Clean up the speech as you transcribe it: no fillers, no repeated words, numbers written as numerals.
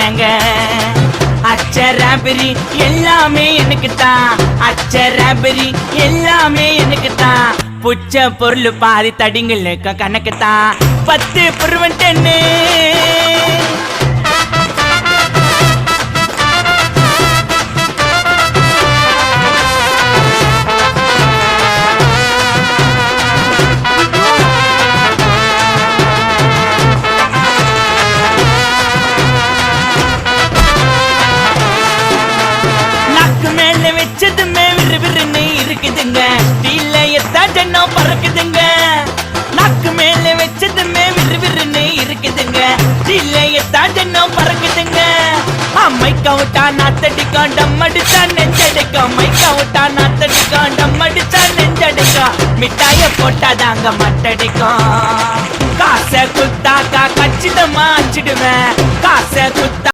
என்னங்க அச்சராபரி எல்லாமே எனக்கு தான் அச்சராபரி எல்லாமே எனக்கு தான் புச்ச பொருள் பாதி தடிங்களுக்கு கணக்கு தான் 10 புருவன் 10 வச்சதுமே விறுவிறுன்னு இருக்குதுங்க டீல எத்தாட்டனோ பறக்குதுங்க நாக்கு மேல வச்சதுமே விறுவிறுன்னு இருக்குதுங்க டீல எத்தாட்டனோ பறக்குதுங்க மைக்கா விட்டா நாத்தடிக்கும் டம் அடிச்சா நெஞ்சடிக்கும் மைக்கா விட்டா நாத்தடிக்கும் டம் அடிச்சா நெஞ்சடிக்கும் மிட்டாய போட்டாதாங்க மட்டடிக்கும் காசை குத்தாக்கா கச்சிதமா அச்சிடுவேன் காசை குத்தா